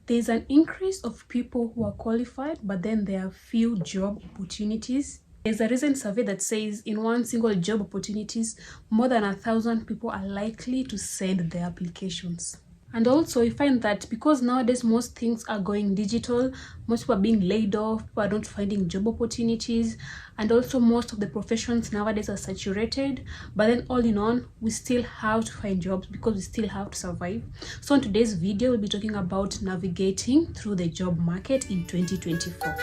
There's an increase of people who are qualified, but then there are few job opportunities. There's a recent survey that says in one single job opportunities, more than 1,000 people are likely to send their applications. And also you find that because nowadays most things are going digital, most people are being laid off, people are not finding job opportunities, and also most of the professions nowadays are saturated. But then all in all, we still have to find jobs because we still have to survive. So in today's video, we'll be talking about navigating through the job market in 2024.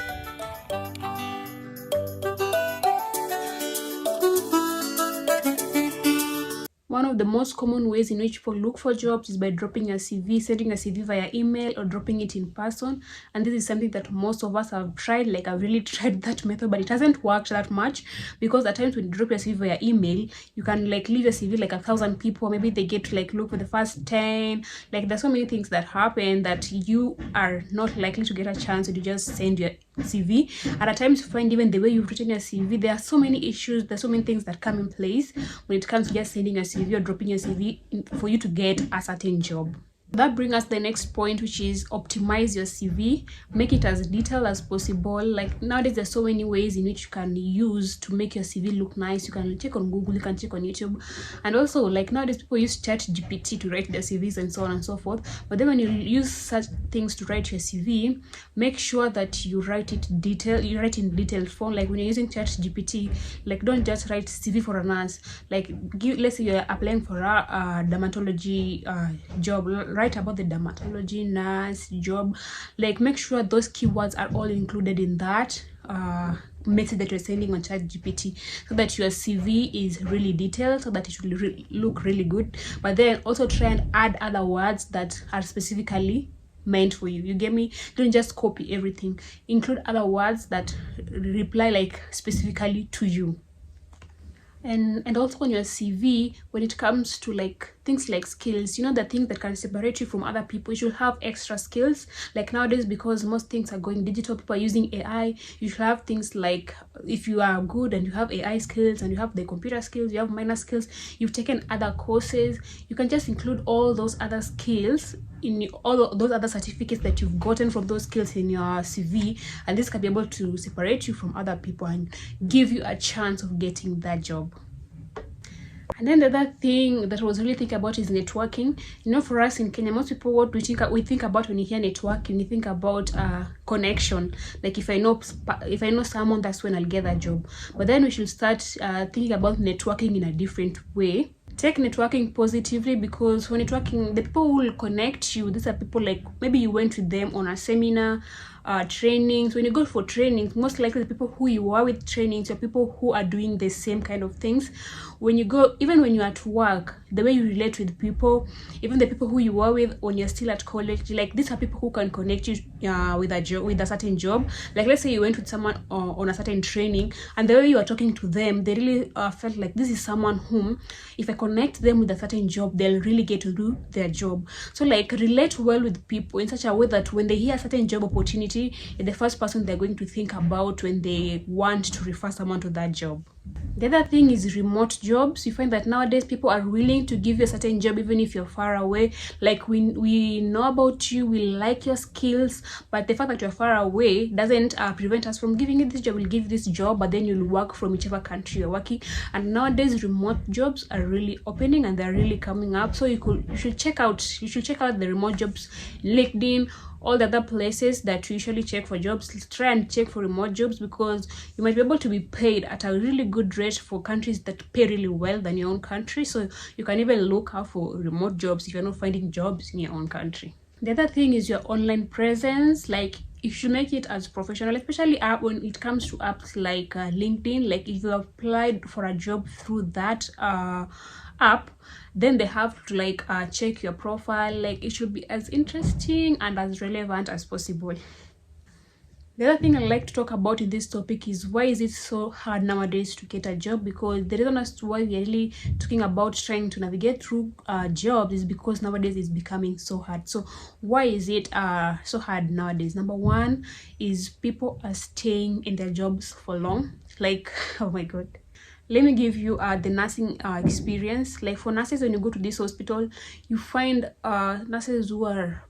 One of the most common ways in which people look for jobs is by dropping a CV, sending a CV via email, or dropping it in person. And this is something that most of us have tried. Like, I've really tried that method, but it hasn't worked that much, because at times when you drop your CV via email, you can like leave your CV like 1,000 people, maybe they get to like look for the first 10. Like, there's so many things that happen that you are not likely to get a chance to just send your CV. And at times you find even the way you've written your CV, there are so many issues, there's so many things that come in place when it comes to just sending a CV or dropping your CV for you to get a certain job. That brings us to the next point, which is optimize your CV. Make it as detailed as possible. Like, nowadays there's so many ways in which you can use to make your CV look nice. You can check on Google, you can check on YouTube, and also like nowadays people use ChatGPT to write their CVs and so on and so forth. But then when you use such things to write your CV, make sure that you write it detailed. You write in detailed form. Like when you're using ChatGPT, like don't just write CV for a nurse. Like let's say you're applying for a dermatology job. Write about the dermatology nurse job. Like, make sure those keywords are all included in that message that you're sending on ChatGPT, so that your CV is really detailed, so that it will look really good. But then also try and add other words that are specifically meant for you. You get me? Don't just copy everything. Include other words that reply like specifically to you. And also on your CV, when it comes to like things like skills, you know, the things that can separate you from other people, you should have extra skills. Like nowadays, because most things are going digital, people are using AI, you should have things like, if you are good and you have AI skills and you have the computer skills, you have minor skills, you've taken other courses, you can just include all those other skills in all those other certificates that you've gotten from those skills in your CV, and this can be able to separate you from other people and give you a chance of getting that job. And then the other thing that I was really thinking about is networking. You know, for us in Kenya, most people, what we think about when you hear networking, you think about connection. Like, if I know someone, that's when I'll get that job. But then we should start thinking about networking in a different way. Take networking positively, because when networking, the people who will connect you, these are people like maybe you went with them on a seminar, trainings. When you go for trainings, most likely the people who you are with trainings are people who are doing the same kind of things. When you go, even when you're at work, the way you relate with people, even the people who you are with when you're still at college, like these are people who can connect you with a job, with a certain job. Like, let's say you went with someone on a certain training, and the way you are talking to them, they really felt like this is someone whom, if I connect them with a certain job, they'll really get to do their job. So like, relate well with people in such a way that when they hear a certain job opportunity, you're the first person they're going to think about when they want to refer someone to that job. The other thing is remote jobs. You find that nowadays people are willing to give you a certain job even if you're far away. Like, we know about you, we like your skills, but the fact that you're far away doesn't prevent us from giving you this job. We'll give you this job, but then you'll work from whichever country you're working. And nowadays remote jobs are really opening and they're really coming up. So you should check out the remote jobs, LinkedIn, all the other places that you usually check for jobs. Try and check for remote jobs, because you might be able to be paid at a really good rate for countries that pay really well than your own country. So you can even look out for remote jobs if you're not finding jobs in your own country. The other thing is your online presence. Like, you should make it as professional, especially when it comes to apps like LinkedIn. Like, if you applied for a job through that app, then they have to like check your profile. Like, it should be as interesting and as relevant as possible. The other thing I like to talk about in this topic is, why is it so hard nowadays to get a job? Because the reason as to why we're really talking about trying to navigate through jobs is because nowadays it's becoming so hard. So why is it so hard nowadays? Number one is people are staying in their jobs for long. Like, oh my god. Let me give you the nursing experience. Like, for nurses, when you go to this hospital, you find nurses who are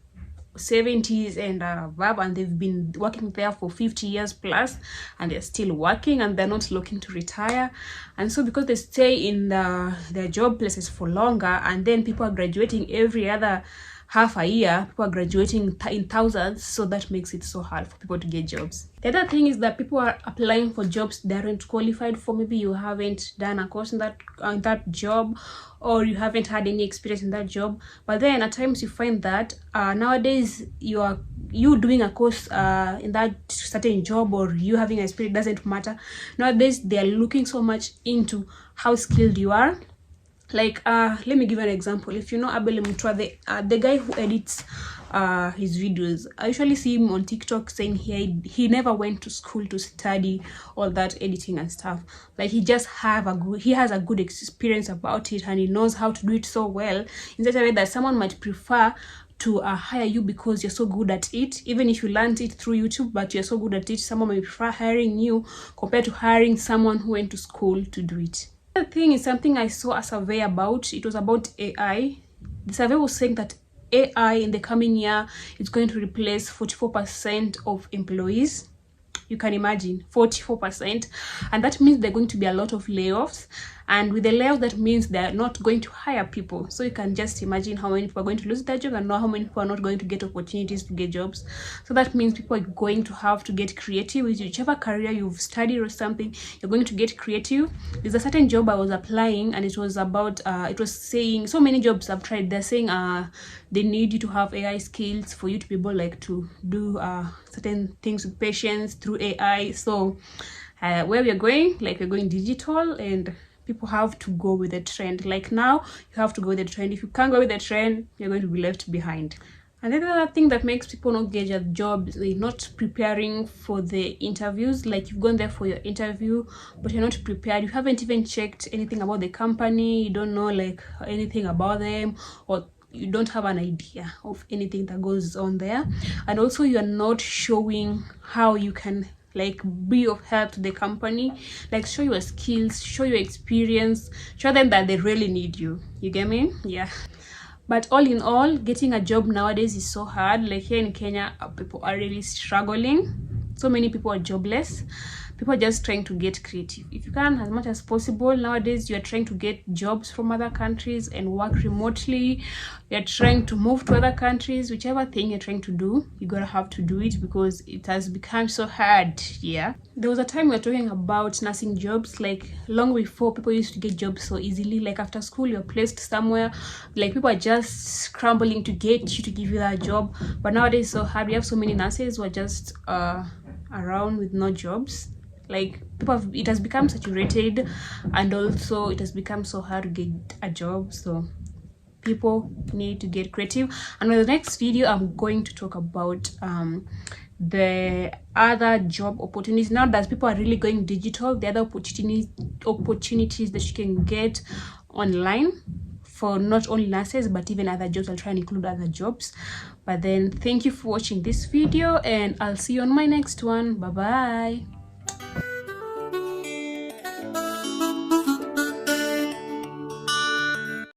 70s and above, and they've been working there for 50 years plus, and they're still working and they're not looking to retire. And so because they stay in their job places for longer, and then people are graduating every other half a year, people are graduating in thousands, so that makes it so hard for people to get jobs. The other thing is that people are applying for jobs they aren't qualified for. Maybe you haven't done a course in that job, or you haven't had any experience in that job. But then at times you find that nowadays you doing a course in that certain job, or you having experience, doesn't matter. Nowadays they are looking so much into how skilled you are. Like let me give an example. If you know Abel Mutwa, the guy who edits his videos, I usually see him on TikTok saying he never went to school to study all that editing and stuff. Like he just has a good experience about it, and he knows how to do it so well, in such a way that someone might prefer to hire you because you're so good at it. Even if you learned it through YouTube, but you're so good at it, someone may prefer hiring you compared to hiring someone who went to school to do it. The thing is something I saw a survey about. It was about AI. The survey was saying that AI in the coming year is going to replace 44% of employees. You can imagine, 44%, and that means there are going to be a lot of layoffs. And with the layoffs, that means they're not going to hire people. So you can just imagine how many people are going to lose their job, and how many people are not going to get opportunities to get jobs. So that means people are going to have to get creative with whichever career you've studied or something. You're going to get creative. There's a certain job I was applying, and it was about it was saying, so many jobs I've tried, they're saying they need you to have AI skills for you to be able like to do certain things with patients through AI. So where we're going, like we're going digital, and people have to go with the trend. Like now, you have to go with the trend. If you can't go with the trend, you're going to be left behind. And the other thing that makes people not get a job is they're not preparing for the interviews. Like you've gone there for your interview, but you're not prepared. You haven't even checked anything about the company. You don't know like anything about them, or you don't have an idea of anything that goes on there. And also you're not showing how you can like be of help to the company. Like show your skills, show your experience, show them that they really need you. You get me? Yeah. But all in all, getting a job nowadays is so hard. Like here in Kenya, people are really struggling. So many people are jobless. People are just trying to get creative. If you can, as much as possible, nowadays you're trying to get jobs from other countries and work remotely. You're trying to move to other countries. Whichever thing you're trying to do, you gotta have to do it because it has become so hard. Yeah, there was a time we were talking about nursing jobs. Like long before, people used to get jobs so easily. Like after school, you're placed somewhere, like people are just scrambling to get you, to give you that job. But nowadays, so hard. We have so many nurses who are just around with no jobs. Like it has become saturated, and also it has become so hard to get a job. So people need to get creative. And in the next video, I'm going to talk about the other job opportunities. Now that people are really going digital, the other opportunities that you can get online for not only nurses but even other jobs. I'll try and include other jobs. But then thank you for watching this video, and I'll see you on my next one. Bye bye.